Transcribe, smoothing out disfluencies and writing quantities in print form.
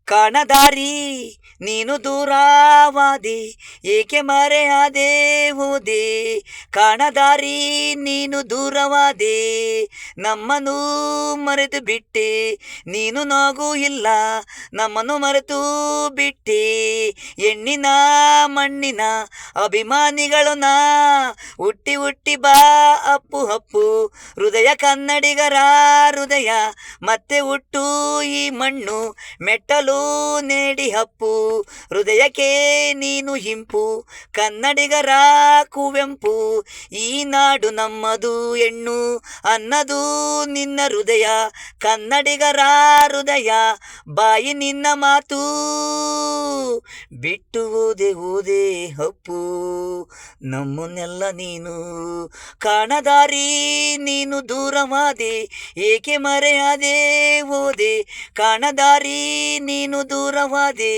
ಕಾಣದಾರಿ ನೀನು ದೂರವಾದೆ, ಏಕೆ ಮರೆಯಾದೆ ಹೋದೆ. ಕಾಣದಾರಿ ನೀನು ದೂರವಾದೆ, ನಮ್ಮನ್ನು ಮರೆತು ಬಿಟ್ಟೆ. ನೀನು ನಗು ಇಲ್ಲ, ನಮ್ಮನ್ನು ಮರೆತು ಬಿಟ್ಟೆ. ಹೆಣ್ಣಿನ ಮಣ್ಣಿನ ಅಭಿಮಾನಿಗಳು ನಾ, ಹುಟ್ಟಿ ಹುಟ್ಟಿ ಬಾ ಅಪ್ಪು ಅಪ್ಪು. ಹೃದಯ ಕನ್ನಡಿಗರ ಹೃದಯ ಮತ್ತೆ ಹುಟ್ಟು ಈ ಮಣ್ಣು ಮೆಟ್ಟಲು ನೇಡಿ ಹಪ್ಪು. ಹೃದಯಕ್ಕೆ ನೀನು ಹಿಂಪು, ಕನ್ನಡಿಗರ ಕುವೆಂಪು. ಈ ನಾಡು ನಮ್ಮದು ಹೆಣ್ಣು ಅನ್ನದು ನಿನ್ನ ಹೃದಯ, ಕನ್ನಡಿಗರ ಹೃದಯ ಬಾಯಿ ನಿನ್ನ ಮಾತು. ಬಿಟ್ಟು ಹೋದೆ ಹೋದೆ ಹಪ್ಪು, ನಮ್ಮನ್ನೆಲ್ಲ ನೀನು. ಕಾಣದಾರಿ ನೀನು ದೂರವಾದೆ, ಏಕೆ ಮರೆಯಾದೆ ಹೋದೆ. ಕಾಣದಾರಿ ನೀನು ದೂರವಾದೆ.